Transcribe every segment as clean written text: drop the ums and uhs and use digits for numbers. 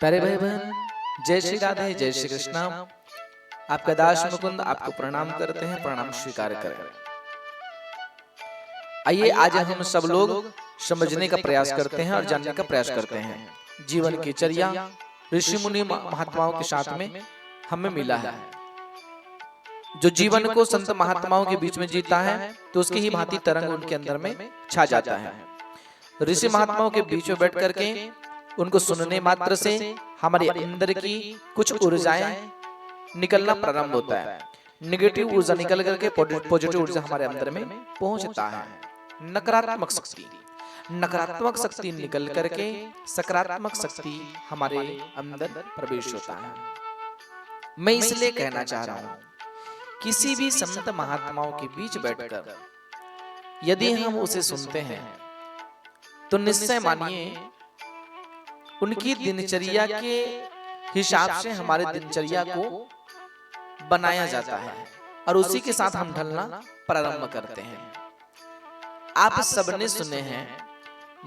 प्यारे भाई बहन, जय श्री राधे, जय श्री कृष्णा। आपका दास मुकुंद आपको प्रणाम करते हैं, प्रणाम स्वीकार करें। आइए आज हम सब लोग समझने का प्रयास करते हैं और जानने का प्रयास करते हैं जीवन की चर्या ऋषि मुनि महात्माओं के साथ में हमें मिला है। जो जीवन को संत महात्माओं के बीच में जीता है तो उसकी ही भांति तरंग उनके अंदर में छा जाता है। ऋषि महात्माओं के बीच में बैठ करके उनको सुनने मात्र से हमारे अंदर की कुछ ऊर्जाएं निकलना प्रारंभ होता है। नेगेटिव ऊर्जा निकल करके पॉजिटिव ऊर्जा हमारे अंदर में पहुंचता है। नकारात्मक शक्ति निकल करके सकारात्मक शक्ति हमारे अंदर प्रवेश होता है। मैं इसलिए कहना चाह रहा हूं, किसी भी संत महात्माओं के बीच बैठकर यदि हम उसे सुनते हैं तो निश्चय मानिए उनकी दिनचर्या के हिसाब से हमारे दिनचर्या को बनाया जाता है और उसी के साथ हम ढलना प्रारंभ करते हैं। आप सबने सुने हैं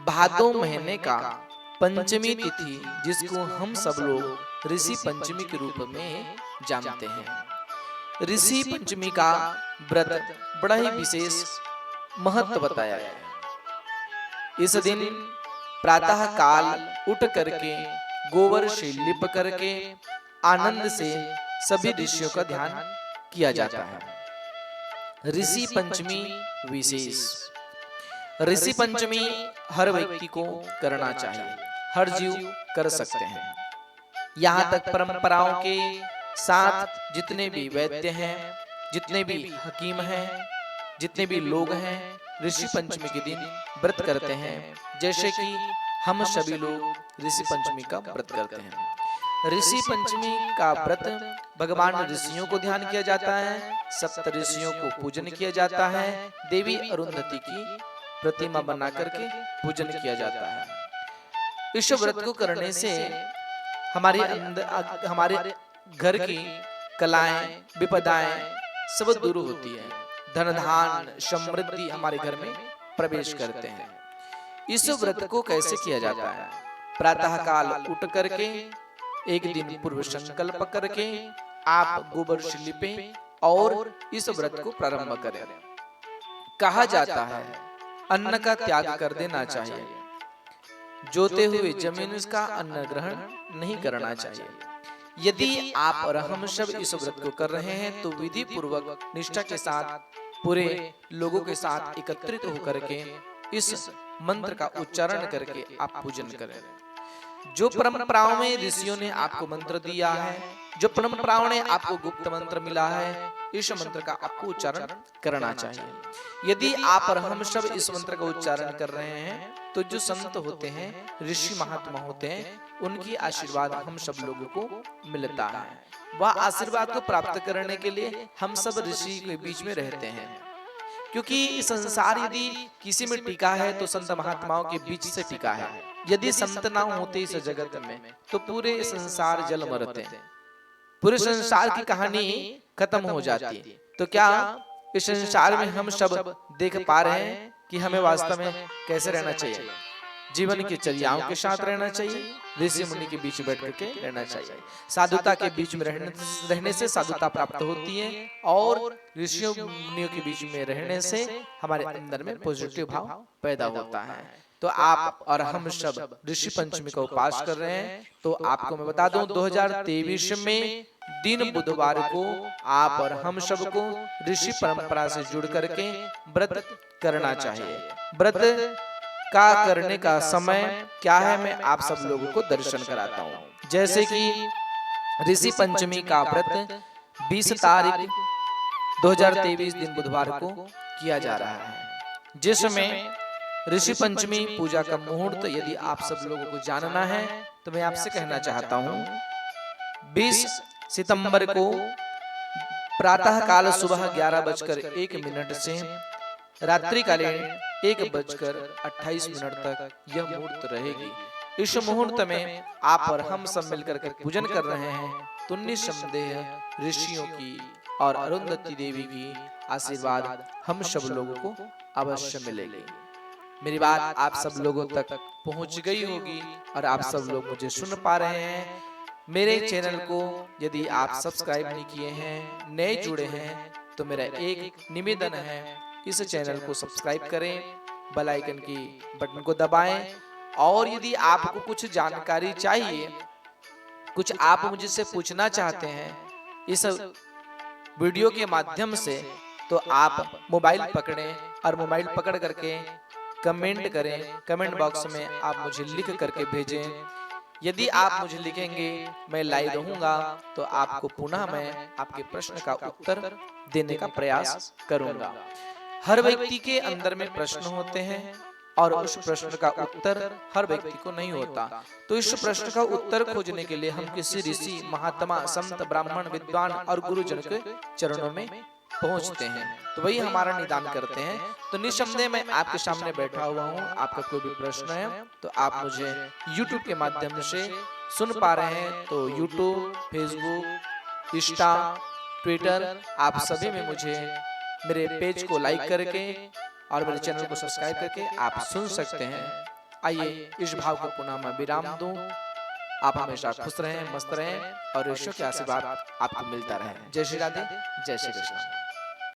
भादो महीने का पंचमी तिथि, जिसको हम सब लोग ऋषि पंचमी के रूप में जानते हैं। ऋषि पंचमी का व्रत बड़ा ही विशेष महत्व बताया गया है। इस दिन प्रातः काल उठ करके गोबर से लिप करके आनंद से सभी ऋषियों का ध्यान किया जाता है। ऋषि पंचमी विशेष। ऋषि पंचमी हर व्यक्ति को करना चाहिए, हर जीव कर सकते हैं। यहाँ तक परंपराओं के साथ जितने भी वैद्य हैं, जितने भी हकीम हैं, जितने भी लोग हैं, ऋषि पंचमी के दिन व्रत करते हैं। जैसे कि हम सभी लोग ऋषि पंचमी का व्रत करते हैं। ऋषि पंचमी का व्रत भगवान ऋषियों को ध्यान किया जाता है, सप्त ऋषियों को पूजन किया जाता है, देवी अरुंधति की प्रतिमा बना करके पूजन किया जाता है। इस व्रत को करने से हमारे घर की कलाएं विपदाएं सब दूर होती है। धन धान समृद्धि हमारे घर में प्रवेश करते हैं। इस व्रत को कैसे किया जाता है? प्रातः काल उठ करके एक दिन पूर्व संकल्प करके आप गोबर से लिपें और इस व्रत को प्रारंभ करें। कहा जाता है अन्न का त्याग कर देना चाहिए, जोते हुए जमीन का अन्न ग्रहण नहीं करना चाहिए। यदि आप और हम सब इस व्रत को कर रहे हैं तो विधि पूर्वक निष्ठा के साथ पूरे लोगों के साथ एकत्रित होकर के इस मंत्र का उच्चारण करके आप पूजन करें। जो परंपराओं में ऋषियों ने आपको मंत्र दिया है, जो परंपराओं ने आपको गुप्त मंत्र मिला है, इस मंत्र का आपको उच्चारण करना चाहिए। यदि आप और हम सब इस मंत्र का उच्चारण कर रहे हैं तो जो संत होते हैं, ऋषि महात्मा होते हैं, उनकी आशीर्वाद हम सब लोगों को मिलता है। वह आशीर्वाद को प्राप्त करने के लिए हम सब ऋषि के बीच में रहते हैं, क्योंकि संसार यदि किसी में टिका है तो संत महात्माओं के बीच से टिका है। यदि संत ना होते इस जगत में तो पूरे संसार जल मरते, पूरे संसार की कहानी खत्म हो जाती। तो क्या इस संसार में हम सब देख पा रहे हैं कि हमें वास्तव में कैसे रहना चाहिए? जीवन की चर्याओं के साथ रहना चाहिए, ऋषि मुनि के बीच बैठ करके रहना चाहिए। साधुता के बीच में रहने से साधुता प्राप्त होती है और ऋषियों मुनियों के बीच में रहने से हमारे अंदर में पॉजिटिव भाव पैदा होता है। तो आप और हम सब ऋषि पंचमी का उपवास कर रहे हैं। तो आपको मैं बता दूं 2023 में दिन बुधवार को आप और हम सबको ऋषि परंपरा से जुड़ करके व्रत करना चाहिए। व्रत का करने का समय क्या है, मैं आप सब लोगों को दर्शन कराता हूँ। जैसे कि ऋषि पंचमी का व्रत 20 तारीख 2023 दिन बुधवार को किया जा रहा है, जिसमें ऋषि पंचमी पूजा का मुहूर्त यदि आप सब लोगों को जानना है तो मैं आपसे कहना चाहता हूँ 20 सितंबर को प्रातः काल सुबह 11:01 से रात्रिकालीन 1:28 तक यह मुहूर्त रहेगी। इस मुहूर्त में आप और हम सब मिलकर के पूजन कर रहे हैं तो निस्संदेह ऋषियों की और अरुंधति देवी की आशीर्वाद हम सब लोगों को अवश्य मिलेगी। मेरी बात आप सब लोगों तक पहुंच गई होगी और आप सब लोग मुझे सुन पा रहे हैं। मेरे चैनल को यदि आप सब्सक्राइब नहीं किए हैं, नए जुड़े हैं, तो मेरा एक निवेदन है, इस चैनल को सब्सक्राइब करें, बेल आइकन की बटन को दबाएं। और यदि आपको कुछ जानकारी चाहिए, कुछ आप मुझसे पूछना चाहते हैं इस वीडियो के माध्यम से, तो आप मोबाइल पकड़ें और मोबाइल पकड़ करके कमेंट करें। कमेंट बॉक्स में आप मुझे लिख करके भेजें। यदि आप मुझे लिखेंगे, मैं लाइव रहूंगा, तो आपको पुनः मैं आपके प्रश्न का उत्तर देने का प्रयास करूंगा। हर व्यक्ति के अंदर में प्रश्न होते हैं और उस प्रश्न का उत्तर हर व्यक्ति को नहीं होता। तो इस प्रश्न का उत्तर खोजने के लिए हम किसी ऋषि, महात्मा, संत, ब्राह्मण, विद्वान और गुरुजन के चरणों में पहुंचते हैं, तो वही हमारा निदान करते हैं। तो निस्संदेह मैं आपके सामने बैठा हुआ हूं। आपका कोई भी प्रश्न है तो आप मुझे YouTube के माध्यम से सुन पा रहे हैं, तो YouTube, Facebook, इंस्टा, ट्विटर, आप सभी में मुझे मेरे पेज को लाइक करके और मेरे चैनल को सब्सक्राइब करके आप सुन सकते हैं। आइए इस भाव को पुनः मैं विराम दूं। आप हमेशा खुश रहें, मस्त रहें और ईश्वर के आशीर्वाद आपको मिलता रहे। जय श्री राधे, जय श्री कृष्ण।